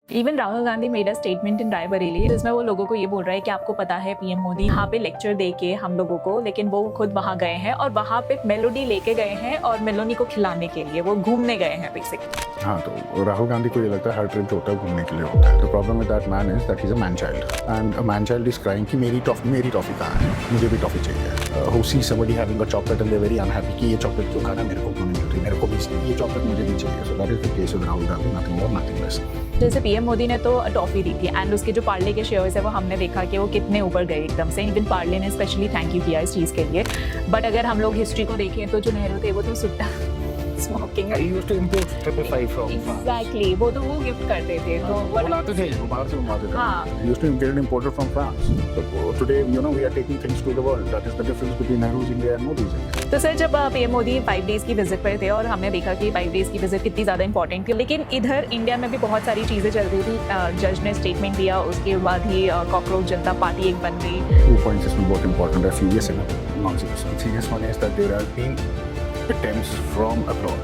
Even Rahul Gandhi made a statement in Raebareli जिसमें वो लोगों को ये बोल रहा है कि आपको पता है पीएम मोदी यहाँ पे लेक्चर दे के हम लोगों को, लेकिन वो खुद वहाँ गए हैं और वहाँ पे मेलोडी लेके गए हैं और मेलोडी को खिलाने के लिए वो घूमने गए हैं बेसिकली। हाँ, तो राहुल गांधी को ये लगता है हर ट्रिप जो होता है घूमने के लिए होता है। The problem with that man is that he is a man child and a man child is crying कि मेरी टॉफी कहाँ है, मुझे भी टॉफी चाहिए। Who C somebody having a chocolate and they very unhappy कि ये चॉकलेट क्यों खाना, मेरे को क्यों नहीं मिलती, मेरे को भी ये चॉकलेट मुझे भी चाहिए। So that is the case with Rahul Gandhi, nothing more nothing less. जैसे पीएम मोदी ने तो टॉफी दी थी एंड उसके जो पार्ले के शेयर्स है वो हमने देखा कि वो कितने ऊपर गए एकदम से। इवन पार्ले ने स्पेशली थैंक यू किया इस चीज़ के लिए। बट अगर हम लोग हिस्ट्री को देखें तो जो नेहरू थे वो तो सुट्टा स्मोकिंग एग्जैक्टली वो तो वो गिफ्ट करते थे तो बुलाते थे, बाहर से मंगवाते थे। हाँ। Used to get it imported from France. So today, you know, we are taking things to the world. That is the difference between Nehru's India and Modi's India. तो सर जब पीएम मोदी 5 डेज की visit पर थे और हमने देखा कि 5 days की विजिट कितनी ज़्यादा इंपॉर्टेंट थी, लेकिन इधर इंडिया में भी बहुत सारी चीज़ें चल रही थी। जज ने स्टेटमेंट दिया, उसके बाद ही कॉकरोच जनता पार्टी एक बन गई। 2 points is both important are serious and non-serious. Serious one is that there have been attempts from abroad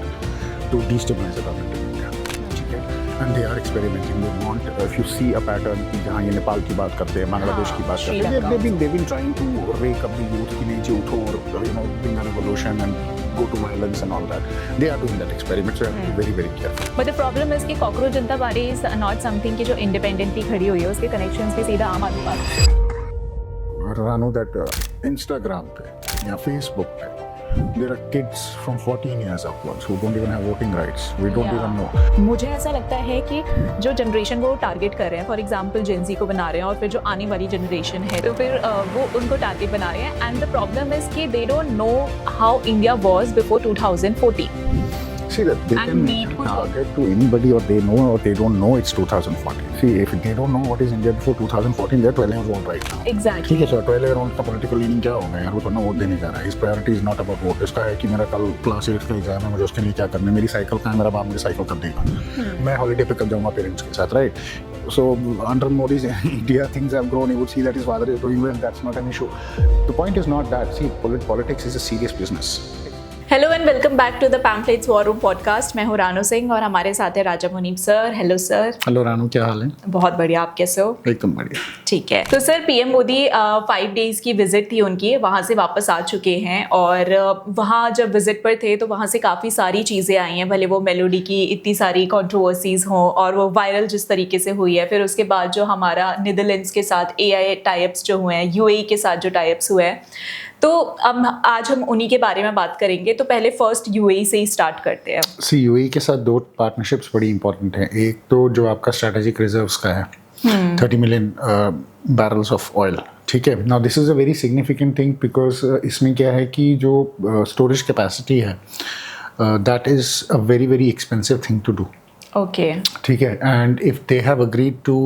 to destabilize the government in India. ठीक है? And they are experimenting. They want, if you see a pattern कि जहाँ ये नेपाल की बात करते हैं, बांग्लादेश की बात करते हैं, they've been trying to wake up the youth कि नीचे उठो और bring a revolution and go to violence and all that. They are doing that experiment, so you have to be very very careful. But the problem is कि cockroach Janata party is not something कि जो independently खड़ी हुई है, उसके connections पे सीधा आम आदमी पार्टी। रानू that Instagram पे या Facebook पे there are kids from 14 years upwards who don't even have voting rights. We don't even know. मुझे ऐसा लगता है कि जो जनरेशन को टारगेट कर रहे हैं, फॉर एग्जांपल जेनजी को बना रहे हैं और फिर जो आने वाली जनरेशन है तो फिर वो उनको टारगेट बना रहे हैं। एंड द प्रॉब्लम इज कि दे don't know how India was before 2014। See that they can target to anybody or they know or they don't know it's 2014. See, if they don't know what is India before 2014, they're 12 years old right now. Exactly. ठीक है sir, 12 year old का political leaning क्या होगा यार, वो तो ना vote देने जा रहा है। His priority is not about vote. इसका है कि मेरा कल क्लास 8 का एग्जाम है, मुझे उसके लिए क्या करना है, मेरी साइकिल कहाँ है, मेरा बाप मुझे साइकिल कर देगा, मैं हॉलीडे पे कब जाऊँगा पेरेंट्स के साथ, right? So under Modi's India, things have grown. He would see that his father is doing well. That's not an issue. The point is not that. See, politics is a serious business. Hello and welcome back to the pamphlets war room podcast. मैं हूँ रानू सिंह और हमारे साथ है Raja Munib sir. Hello sir. Hello Ranu, क्या हाल है? बहुत बढ़िया, आप कैसे हो? एकदम बढ़िया। ठीक है, तो सर पीएम मोदी 5 डेज की विजिट थी उनकी, वहाँ से वापस आ चुके हैं और वहाँ जब विजिट पर थे तो वहाँ से काफ़ी सारी चीज़ें आई हैं, भले वो मेलोडी की इतनी सारी कंट्रोवर्सीज हों और वो वायरल जिस तरीके से हुई है। फिर उसके बाद जो हमारा नीदरलैंड्स के साथ AI टाइप्स जो हुए हैं, UAE के साथ जो टाइप्स हुए हैं, तो अब आज हम उन्हीं के बारे में बात करेंगे। तो पहले फर्स्ट UAE से ही स्टार्ट करते हैं। सी UAE के साथ 2 पार्टनरशिप्स बड़ी इंपॉर्टेंट हैं। एक तो जो आपका स्ट्रेटेजिक रिजर्व्स का है, 30 मिलियन बैरल्स ऑफ ऑयल, ठीक है। Now this is a very significant thing because इसमें क्या है कि जो स्टोरेज कैपेसिटी है that is a very very expensive thing to do. Okay, ठीक है, and if they have agreed to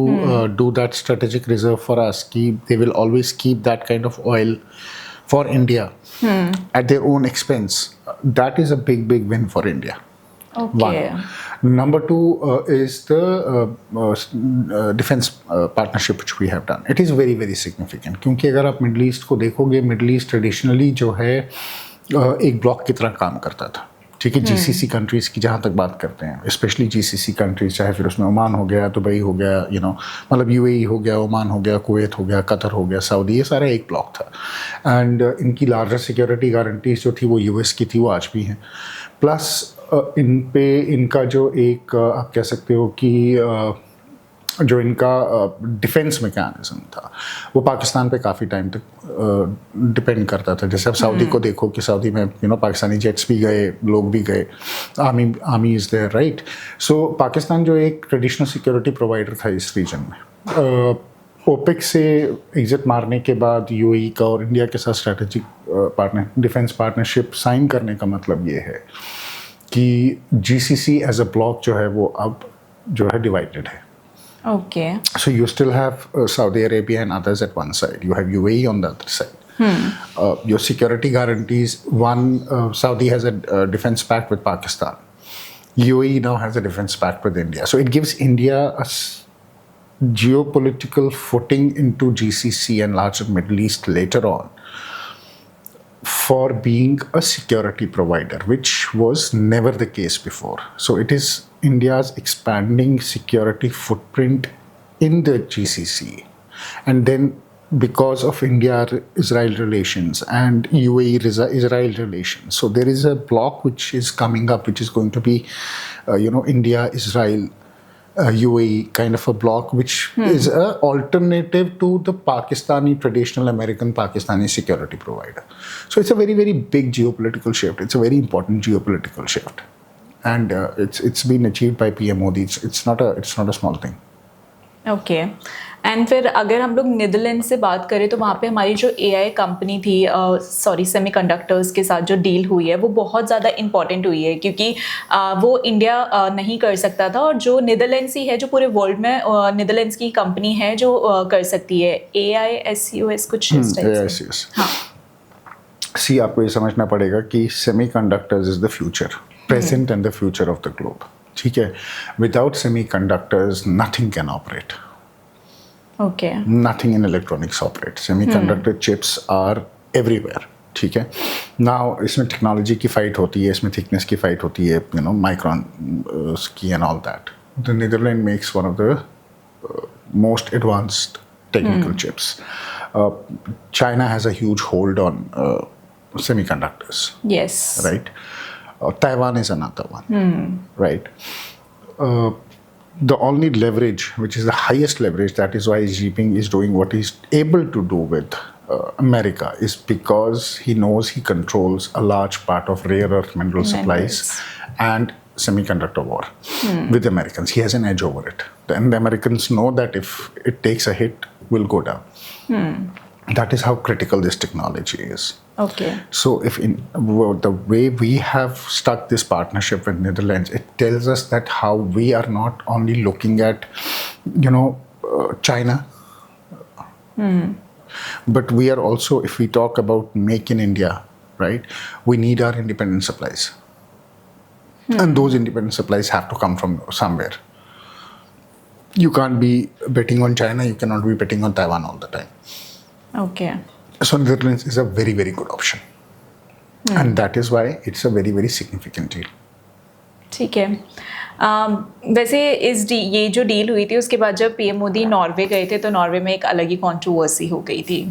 do that strategic reserve for us कि they will always keep that kind of oil for India at their own expense, that is a big win for India. Okay. One. Number 2 is the defense partnership which we have done. It is very very significant क्योंकि अगर आप middle east को देखोगे, middle east traditionally जो है एक block की तरह काम करता था, ठीक है। GCC कंट्रीज़ की जहाँ तक बात करते हैं, स्पेशली GCC कंट्रीज़, चाहे फिर उसमें ओमान हो गया, दुबई हो गया, मतलब UAE हो गया, ओमान हो गया, कुवैत हो गया, कतर हो गया, सऊदी, ये सारा एक ब्लॉक था। एंड इनकी लार्जर सिक्योरिटी गारंटीज जो थी वो US की थी, वो आज भी हैं। प्लस इन पे इनका जो एक आप कह सकते हो कि जो इनका डिफेंस मैकेनिज्म था वो पाकिस्तान पे काफ़ी टाइम तक डिपेंड करता था। जैसे अब सऊदी को देखो कि सऊदी में पाकिस्तानी जेट्स भी गए, लोग भी गए, आर्मी इज़ देयर, राइट। सो पाकिस्तान जो एक ट्रेडिशनल सिक्योरिटी प्रोवाइडर था इस रीजन में, ओपेक से एग्जिट मारने के बाद UAE का और इंडिया के साथ स्ट्रेटेजिक डिफेंस पार्टनरशिप साइन करने का मतलब ये है कि GCC एज अ ब्लॉक जो है वो अब जो है डिवाइडेड है। Okay. So you still have Saudi Arabia and others at one side. You have UAE on the other side. Your security guarantees, Saudi has a defense pact with Pakistan. UAE now has a defense pact with India. So it gives India a geopolitical footing into GCC and larger Middle East later on for being a security provider, which was never the case before. So it is India's expanding security footprint in the GCC, and then because of India-Israel relations and UAE-Israel relations. So there is a bloc which is coming up, which is going to be, India, Israel, UAE kind of a bloc, which is an alternative to the Pakistani, traditional American Pakistani security provider. So it's a very, very big geopolitical shift. It's a very important geopolitical shift. And it's been achieved by PM Modi. It's not a small thing. Okay and फिर अगर हम लोग Netherlands से बात करें तो वहाँ पे हमारी जो एआई कंपनी थी सेमीकंडक्टर्स के साथ जो डील हुई है वो बहुत ज़्यादा इंपॉर्टेंट हुई है क्योंकि वो इंडिया नहीं कर सकता था और जो नीदरलैंड्स ही है जो पूरे वर्ल्ड में नीदरलैंड्स की कंपनी है जो कर सकती है AISUS कुछ इस टाइप से। हाँ सी आपको ये समझना पड़ेगा कि semiconductors is the future, present and the future of the globe. ठीक है, without semiconductors nothing can operate. Okay, nothing in electronics operate. Semiconductor chips are everywhere. ठीक है, नाउ इसमें टेक्नोलॉजी की फाइट होती है, इसमें थिकनेस की फाइट होती है, माइक्रॉन की and all that. The Netherlands makes one of the most advanced technical chips. China has a huge hold on semiconductors. Yes. Right? Taiwan is another one. Right? The only leverage, which is the highest leverage, that is why Xi Jinping is doing what he's able to do with America, is because he knows he controls a large part of rare earth mineral supplies and semiconductor war with the Americans. He has an edge over it. And the Americans know that if it takes a hit, will go down. That is how critical this technology is. Okay. So if the way we have stuck this partnership with Netherlands, it tells us that how we are not only looking at, China, but we are also, if we talk about make in India, right, we need our independent supplies. And those independent supplies have to come from somewhere. You can't be betting on China, you cannot be betting on Taiwan all the time. Okay. So Netherlands is a very, very good option. And that is why it's a very, very significant deal. ठीक है। वैसे ये जो deal हुई थी उसके बाद जब PM मोदी नॉर्वे गए थे तो नॉर्वे में एक अलग ही कंट्रोवर्सी हो गई थी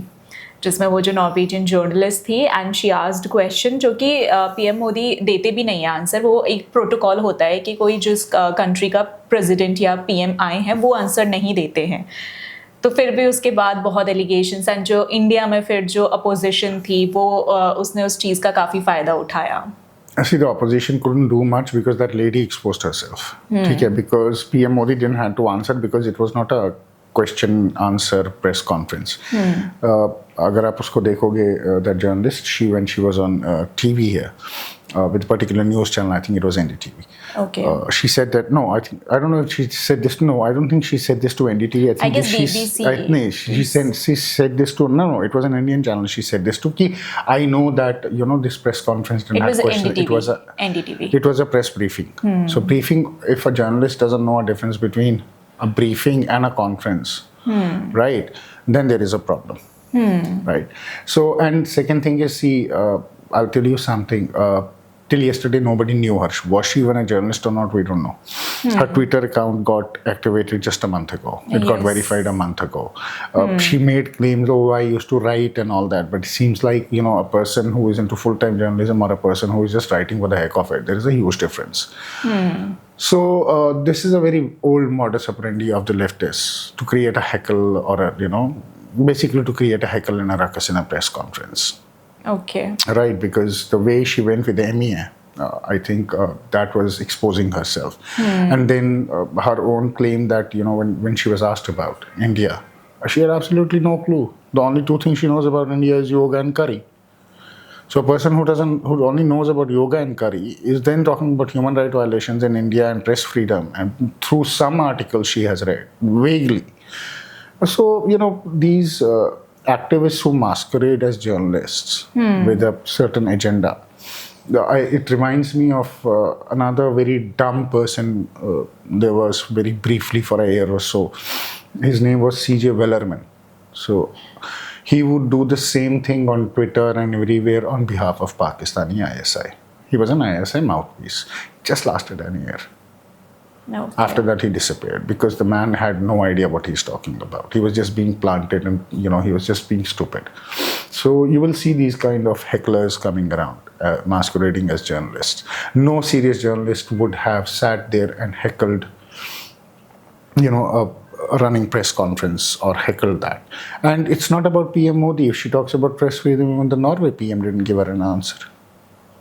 जिसमें वो जो नॉर्वेजियन जर्नलिस्ट थी एंड शी आस्क्ड क्वेश्चन जो कि PM मोदी देते भी नहीं है आंसर। वो एक प्रोटोकॉल होता है कि कोई जिस कंट्री का प्रेसिडेंट या PM आए हैं वो आंसर नहीं देते हैं। तो फिर भी उसके बाद बहुत एलिगेशंस एंड जो इंडिया में फिर जो अपोजिशन थी वो उसने उस चीज़ का काफ़ी फ़ायदा उठाया। See, the opposition couldn't do much because that lady exposed herself. Okay, because PM Modi didn't have to answer because it was not a question answer press conference. अगर आप उसको देखोगे, that journalist, when she was on TV here with a particular news channel, I think it was NDTV. Okay. She said that I don't know if she said this. No, I don't think she said this to NDTV. I guess BBC. She said this to no. It was an Indian channel. She said this to ki I know that this press conference didn't have question. NDTV. It was NDTV. It was a press briefing. So briefing, if a journalist doesn't know a difference between a briefing and a conference, right, then there is a problem. Right. So, and second thing is, see, I'll tell you something. Till yesterday, nobody knew her. Was she even a journalist or not? We don't know. Her Twitter account got activated just a month ago. It got verified a month ago. She made claims, I used to write and all that. But it seems like, a person who is into full-time journalism or a person who is just writing for the heck of it, there is a huge difference. So this is a very old modus operandi of the leftists to create a heckle or basically to create a heckle and a ruckus in a press conference. Okay. Right, because the way she went with the MEA, I think that was exposing herself. And then her own claim that, when she was asked about India, she had absolutely no clue. The only two things she knows about India is yoga and curry. So a person who only knows about yoga and curry is then talking about human rights violations in India and press freedom, and through some articles she has read, vaguely. So, these activists who masquerade as journalists with a certain agenda. It reminds me of another very dumb person. There was very briefly for a year or so. His name was C.J. Wellerman. So he would do the same thing on Twitter and everywhere on behalf of Pakistani ISI. He was an ISI mouthpiece. Just lasted a year. Okay. After that, he disappeared because the man had no idea what he's talking about. He was just being planted, and he was just being stupid. So you will see these kind of hecklers coming around, masquerading as journalists. No serious journalist would have sat there and heckled, a running press conference or heckled that. And it's not about PM Modi. If she talks about press freedom, even the Norway PM didn't give her an answer.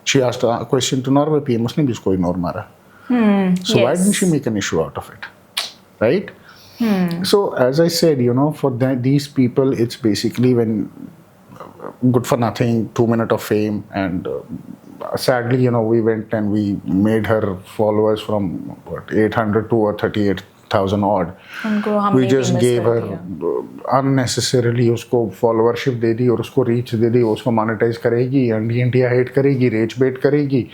She asked a question to Norway PM, उसने भी उसको ignore मारा. So why didn't she make an issue out of it, right? So as I said, for these people, it's basically when good for nothing, 2 minutes of fame, and sadly, we went and we made her followers from 800 to 38,000 odd. We just gave her unnecessarily उसको followership दे दी और उसको reach दे दी, उसको monetize करेगी, India hate करेगी, rage bait करेगी,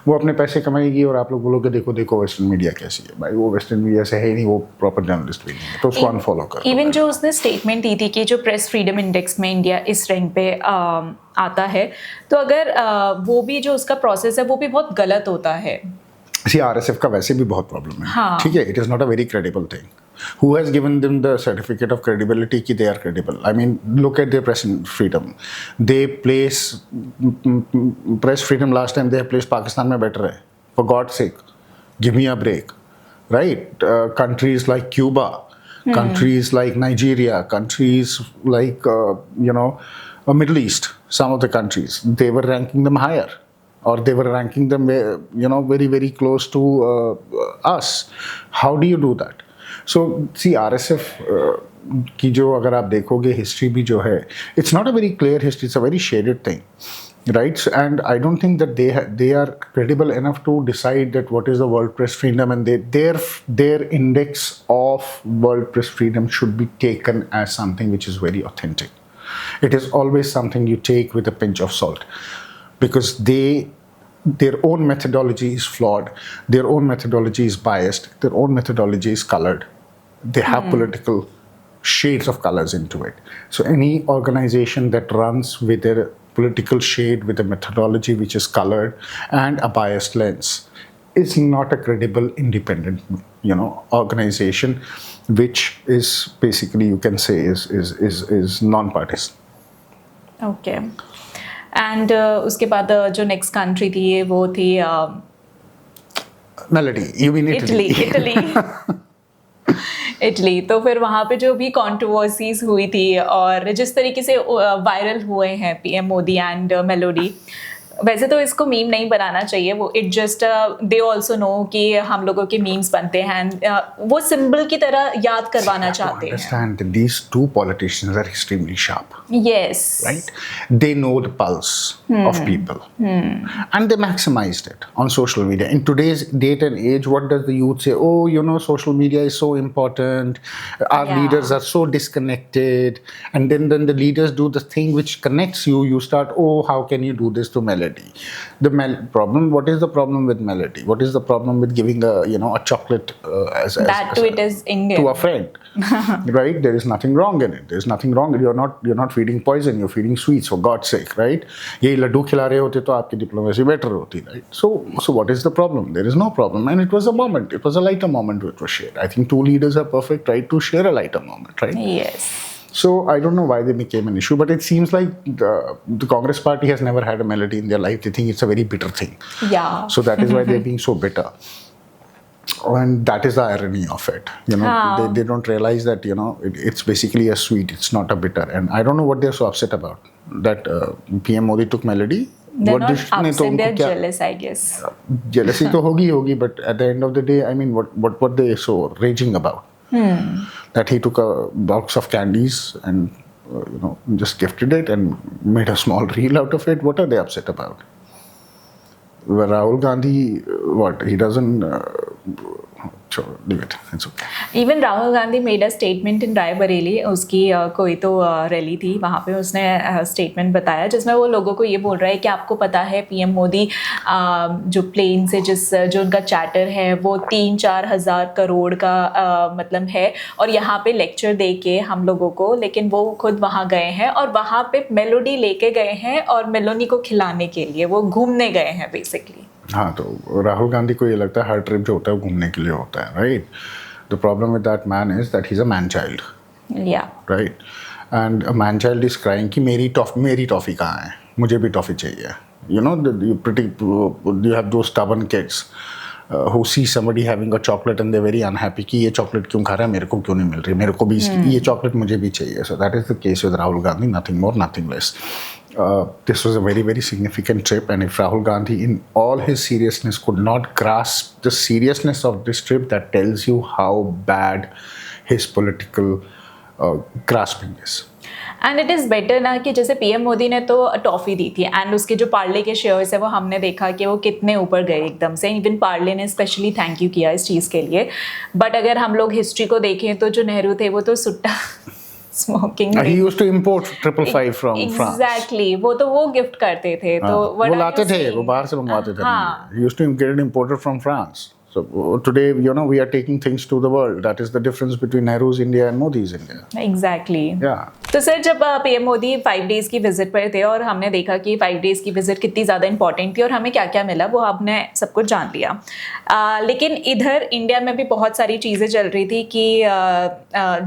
वो अपने पैसे कमाएगी और आप लोग बोलोगे देखो वेस्टर्न मीडिया कैसी है। भाई वो वेस्टर्न मीडिया से है ही नहीं, वो प्रॉपर जर्नलिस्ट भी नहीं है, तो उसको अनफॉलो करो। इवन जो उसने स्टेटमेंट दी थी कि जो प्रेस फ्रीडम इंडेक्स में इंडिया इस रैंक पे आता है, तो अगर वो भी जो उसका प्रोसेस है वो भी बहुत गलत होता है। RSF का वैसे भी बहुत प्रॉब्लम है, ठीक है, it is not a very credible thing. Who has given them the certificate of credibility कि they are credible? I mean, look at their press freedom. They place press freedom last time they have placed Pakistan में better है. For God's sake, give me a break, right? Countries like Cuba, countries like Nigeria, countries like Middle East, some of the countries, they were ranking them higher. Or they were ranking them, very, very close to us. How do you do that? So, see, RSF की जो अगर आप देखोगे history भी जो है, it's not a very clear history, it's a very shaded thing, right? So, and I don't think that they are credible enough to decide that what is the world press freedom, and their index of world press freedom should be taken as something which is very authentic. It is always something you take with a pinch of salt, because their own methodology is flawed, their own methodology is biased, their own methodology is colored. They have political shades of colors into it. So any organization that runs with their political shade, with a methodology which is colored and a biased lens, is not a credible, independent, organization, which is basically, you can say, is non-partisan. Okay. And उसके बाद जो next country थी वो थी melody, you mean Italy. तो फिर वहाँ पे जो भी कंट्रोवर्सीज हुई थी और जिस तरीके से वायरल हुए हैं पीएम मोदी एंड मेलोडी, वैसे तो इसको मीम नहीं बनाना चाहिए, वो it just they also know कि हम लोगों के मीम्स बनते हैं, वो सिंबल की तरह याद करवाना चाहते हैं। Understand that these two politicians are extremely sharp. Yes. Right? They know the pulse of people. And they maximized it on social media. In today's date and age, what does the youth say? Oh, social media is so important. Our leaders are so disconnected. And then the leaders do the thing which connects you. You start, how can you do this to Melody? Problem. What is the problem with Melody? What is the problem with giving a chocolate it is Indian to a friend? Right? There is nothing wrong in it. There is nothing wrong. You're not feeding poison. You're feeding sweets, for God's sake, right? ये लड्डू खिला रहे होते तो आपकी diplomacy better होती, right? So what is the problem? There is no problem, and it was a moment. It was a lighter moment which was shared. I think two leaders are perfect, right, to share a lighter moment, right? Yes. So I don't know why they became an issue, but it seems like the Congress party has never had a melody in their life. They think it's a very bitter thing. Yeah. So that is why they're being so bitter. And that is the irony of it. They don't realize that, it's basically a sweet. It's not a bitter. And I don't know what they're so upset about. That PM Modi took melody. They're not upset, they're jealous, I guess. Jealousy to hogi, but at the end of the day, I mean, what were they so raging about? That he took a box of candies and just gifted it and made a small reel out of it. What are they upset about? Rahul Gandhi, he doesn't leave it. It's okay. Even Rahul Gandhi made a statement in Raebareli. उसकी कोई तो rally थी, वहाँ पे उसने statement बताया जिसमें वो लोगों को ये बोल रहा है कि आपको पता है पीएम मोदी जो प्लेन से जो उनका चार्टर है वो 3-4 हज़ार करोड़ का मतलब है, और यहाँ पे लेक्चर दे के हम लोगों को, लेकिन वो खुद वहाँ गए हैं और वहाँ पे मेलोडी लेके गए हैं और मेलोडी को खिलाने के लिए वो घूमने गए हैं बेसिकली। हाँ, तो राहुल गांधी को ये लगता है हर ट्रिप जो होता है वो घूमने के लिए होता है, right? The problem with that man is that he is a man child, या right? And a man child is crying कि मेरी टॉफ़ी कहाँ है, मुझे भी टॉफ़ी चाहिए. You know, you have those stubborn kids who see somebody having a chocolate and they're very unhappy कि ये chocolate क्यों खा रहा है, मेरे को क्यों नहीं मिल रही, मेरे को भी ये chocolate मुझे भी चाहिए. So that is the case with Rahul Gandhi, nothing more, nothing less. This was a very, very significant trip, and if Rahul Gandhi, in all his seriousness, could not grasp the seriousness of this trip, that tells you how bad his political grasping is. And it is better ना कि जैसे PM Modi ने तो toffee दी थी and उसके जो पार्ले के shares है वो हमने देखा कि वो कितने ऊपर गए एकदम से. इवन पार्ले ने स्पेशली थैंक यू किया इस चीज़ के लिए. बट अगर हम लोग हिस्ट्री को देखें तो जो नेहरू थे वो तो सुट्टा smoking He used to import 555 from France. Exactly वो गिफ्ट करते थे. तो वो लाते थे, वो बाहर से मंगवाते थे. हाँ. He used to get it imported from France. So today, you know, we are taking things to the world. That is the difference between Nehru's India and Modi's India. Exactly. Yeah. तो sir जब PM Modi 5 days की visit पर थे और हमने देखा कि 5 days की विजिट कितनी ज़्यादा इंपॉर्टेंट थी और हमें क्या क्या मिला वो हमने सब कुछ जान लिया. लेकिन इधर इंडिया में भी बहुत सारी चीज़ें चल रही थी कि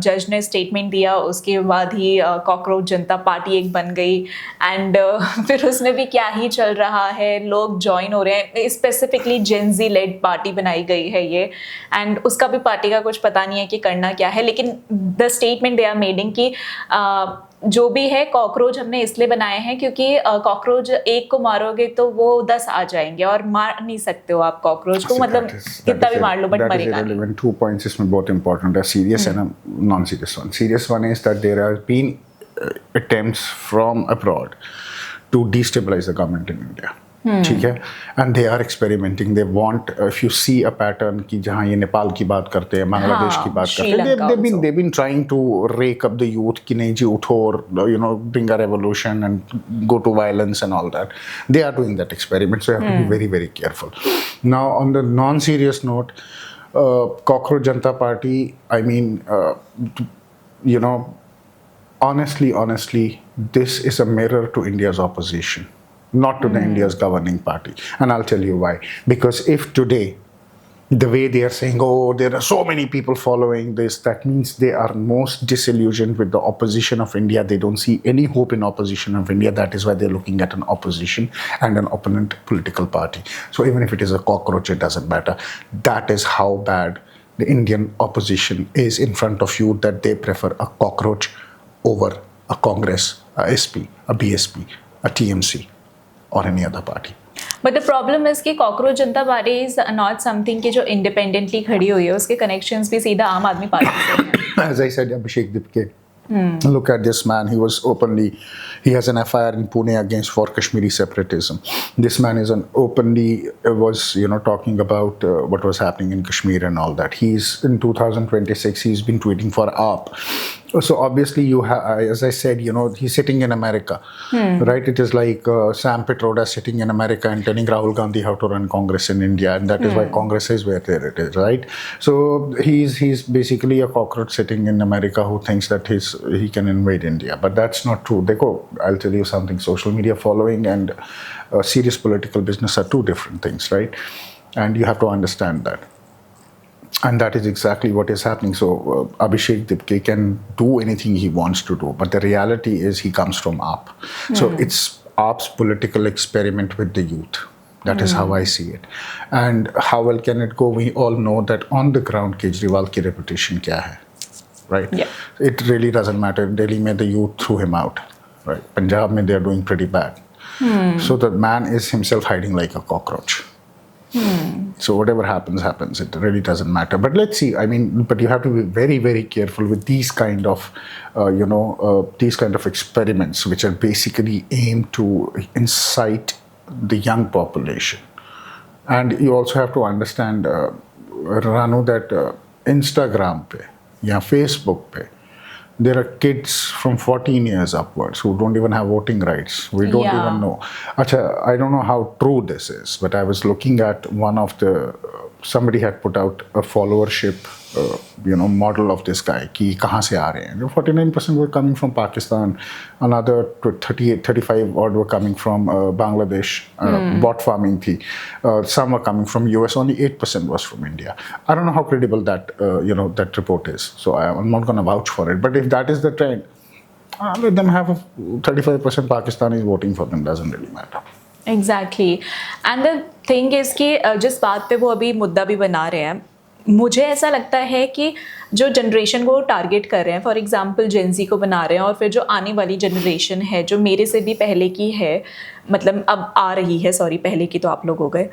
जज ने स्टेटमेंट दिया, उसके बाद ही कॉकरोच जनता पार्टी एक बन गई एंड फिर उसमें भी क्या ही चल रहा है, लोग ज्वाइन हो रहे हैं. स्पेसिफिकली जेनजी लेड पार्टी बनाई गई है ये, एंड उसका भी पार्टी का कुछ पता नहीं है कि करना क्या है. लेकिन the statement they are making कि जो भी है कॉकरोच हमने इसलिए बनाए हैं क्योंकि कॉकरोच एक को मारोगे तो वो 10 आ जाएंगे और मार नहीं सकते हो आप कॉकरोच को. मतलब कितना भी मार लो बट मरेगा नहीं. 2 points इसमें बहुत important है, serious and non-serious one. Serious one is that there have been attempts from abroad to destabilize the government in India. ठीक है, and they are experimenting. They want, if you see a pattern कि जहाँ ये नेपाल की बात करते हैं, बांग्लादेश की बात करते हैं, they been trying to rake up the youth कि नहीं जी उठो और you know bring a revolution and go to violence and all that. They are doing that experiment, so you have to be very very careful. Now on the non serious note, cockroach Janata Party, I mean you know, honestly, this is a mirror to India's opposition, not to the India's governing party. And I'll tell you why. Because if today, the way they are saying, oh, there are so many people following this, that means they are most disillusioned with the opposition of India. They don't see any hope in opposition of India. That is why they're looking at an opposition and an opponent political party. So even if it is a cockroach, it doesn't matter. That is how bad the Indian opposition is in front of you, that they prefer a cockroach over a Congress, a SP, a BSP, a TMC, or any other party. But the problem is कि cockroach Janata party is not something कि जो independently खड़ी हुई है, उसके connections भी सीधा आम आदमी पार्टी से हैं. As I said, Abhishek Dipke. Look at this man. He has an FIR in Pune against for Kashmiri separatism. This man is was talking about what was happening in Kashmir and all that. He's in 2026. He's been tweeting for AAP. So obviously as I said, he's sitting in America, right? It is like Sam Pitroda sitting in America and telling Rahul Gandhi how to run Congress in India, and that is why Congress is where there it is, right? So he's basically a cockroach sitting in America who thinks that he can invade India, but that's not true. I'll tell you something. Social media following and serious political business are two different things, right? And you have to understand that. And that is exactly what is happening. So Abhishek Dipke can do anything he wants to do, but the reality is he comes from AAP. So it's AAP's political experiment with the youth. That is how I see it. And how well can it go? We all know that on the ground Kejriwal ki reputation kya hai, right? Yeah. It really doesn't matter. Delhi mein the youth threw him out, right? Punjab mein they are doing pretty bad. So the man is himself hiding like a cockroach. So whatever happens. It really doesn't matter. But let's see. I mean, but you have to be very, very careful with these kind of, these kind of experiments, which are basically aimed to incite the young population. And you also have to understand, Ranu, that Instagram pe ya Facebook pe, there are kids from 14 years upwards who don't even have voting rights. We don't even know. Acha, I don't know how true this is, but I was looking at somebody had put out a followership model of this guy कि कहाँ से आ रहे हैं. 49% were coming from Pakistan, another 35 odd were coming from Bangladesh. Bot farming थी. Some were coming from US. Only 8% was from India. I don't know how credible that that report is. So I'm not going to vouch for it. But if that is the trend, let them have 35% Pakistanis voting for them. Doesn't really matter. Exactly and the thing is कि जिस बात पे वो अभी मुद्दा भी बना रहे हैं, मुझे ऐसा लगता है कि जो जनरेशन को टारगेट कर रहे हैं, फॉर एग्जांपल जेनजी को बना रहे हैं, और फिर जो आने वाली जनरेशन है जो मेरे से भी पहले की है, मतलब अब आ रही है, सॉरी पहले की तो आप लोग हो गए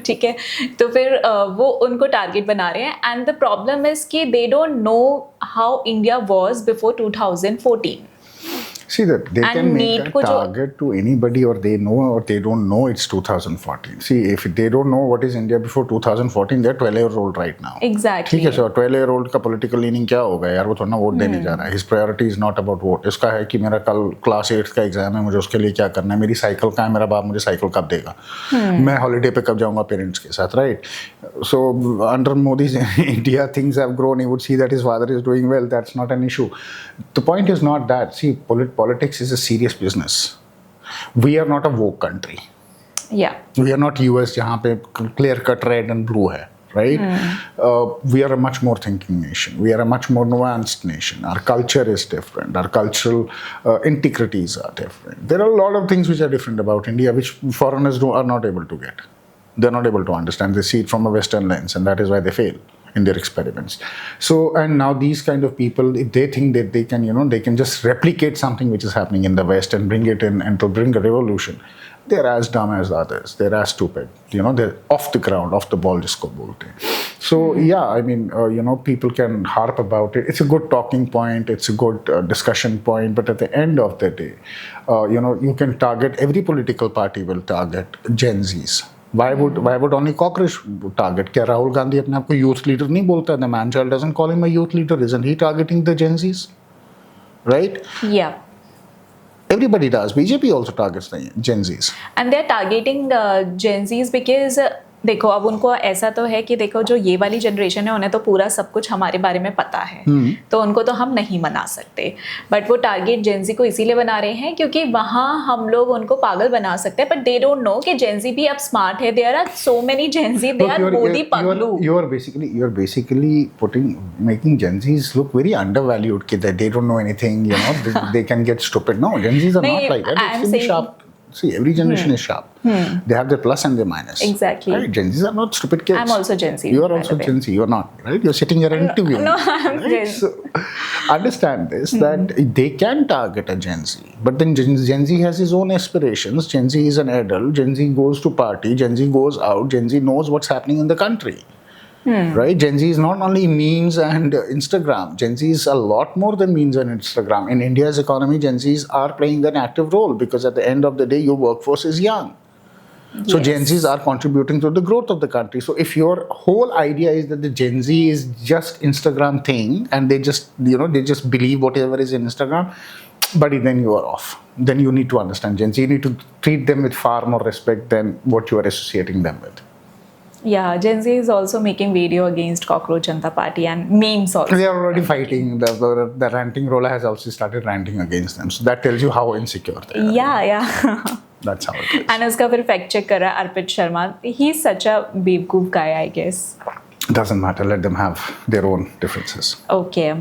ठीक है, तो फिर वो उनको टारगेट बना रहे हैं. एंड द प्रॉब्लम इज़ कि दे don't know how India was before 2014. See that they And can make need a को जो- target to anybody, or they know or they don't know it's 2014. See, if they don't know what is India before 2014, they're 12-year-old right now. Exactly ठीक है sir. 12-year-old का political leaning क्या होगा यार? वो थोड़ा ना वोट देने जा रहा है. His priority is not about vote. इसका है कि मेरा कल क्लास 8 का एग्जाम है, मुझे उसके लिए क्या करना है, मेरी साइकिल कहाँ है, मेरा बाप मुझे साइकिल कब देगा, मैं हॉलीडे पे कब जाऊंगा पेरेंट्स के साथ, right? So under Modi India things have grown. He would see that his father is doing well. That's not an issue. The point is not that. See, politics is a serious business. We are not a woke country. या We are not US जहाँ पे clear cut red and blue है, right? We are a much more thinking nation. We are a much more nuanced nation. Our culture is different. Our cultural integrities are different. There are a lot of things which are different about India which foreigners are not able to get. They're not able to understand. They see it from a Western lens, and that is why they fail in their experiments. So, and now these kind of people, if they think that they can, they can just replicate something which is happening in the West and bring it in and to bring a revolution, they're as dumb as others. They're as stupid. They're off the ground, off the ball, jisko bolte hain. So, yeah, I mean, people can harp about it. It's a good talking point. It's a good discussion point. But at the end of the day, you can target, every political party will target Gen Zs. Why would only cockroach target? क्या राहुल गांधी अपने आप को youth leader नहीं बोलता? The man child doesn't call him a youth leader. Isn't he targeting the Gen Zs? Right? या Everybody does. BJP also targets the Gen Zs. And they are targeting Gen Zs because देखो अब उनको ऐसा तो है कि देखो जो ये वाली जनरेशन है उन्हें तो पूरा सब कुछ हमारे बारे में पता है, तो उनको तो हम नहीं मना सकते. बट वो टारगेट जेनजी को इसीलिए बना रहे हैं क्योंकि वहाँ हम लोग उनको पागल बना सकते हैं. बट दे डोंट नो कि जेनजी भी अब स्मार्ट है. There are so many Gen Z, they are Modi पगलू. You're basically making Gen Zs look very undervalued. That they don't know anything. They can get stupid. No, Gen Zs are No, not like that. I am Extremely saying- sharp. See, every generation is sharp. They have their plus and their minus. Exactly. Right? Gen Zs are not stupid kids. I'm also Gen Z, You are by also the way. Gen Z. You're not, right? You're sitting here and interviewing. No, I'm right? Gen Z. So, understand this, that they can target a Gen Z. But then Gen Z has his own aspirations. Gen Z is an adult. Gen Z goes to party. Gen Z goes out. Gen Z knows what's happening in the country. Right? Gen Z is not only memes and Instagram. Gen Z is a lot more than memes and Instagram. In India's economy, Gen Zs are playing an active role because at the end of the day, your workforce is young. So Yes. Gen Zs are contributing to the growth of the country. So if your whole idea is that the Gen Z is just Instagram thing and they just, they just believe whatever is in Instagram, buddy, then you are off. Then you need to understand Gen Z. You need to treat them with far more respect than what you are associating them with. Yeah, Gen Z is also making video against Cockroach Janata Party and memes also. They are already fighting. The ranting roller has also started ranting against them. So that tells you how insecure they are. Yeah. That's how it is. And उसका फिर fact check कर रहा है अर्पित Sharma. He is such a बेवकूफ guy, I guess. Doesn't matter. Let them have their own differences. Okay.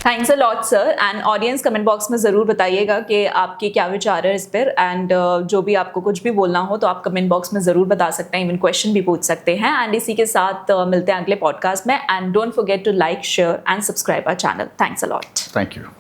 Thanks a lot sir. And audience comment box में ज़रूर बताइएगा कि आपके क्या विचार है इस पर. एंड जो भी आपको कुछ भी बोलना हो तो आप कमेंट बॉक्स में ज़रूर बता सकते हैं. इवन क्वेश्चन भी पूछ सकते हैं. एंड इसी के साथ मिलते हैं अगले पॉडकास्ट में. And don't forget to like, share and subscribe our channel. Thanks a lot. Thank you.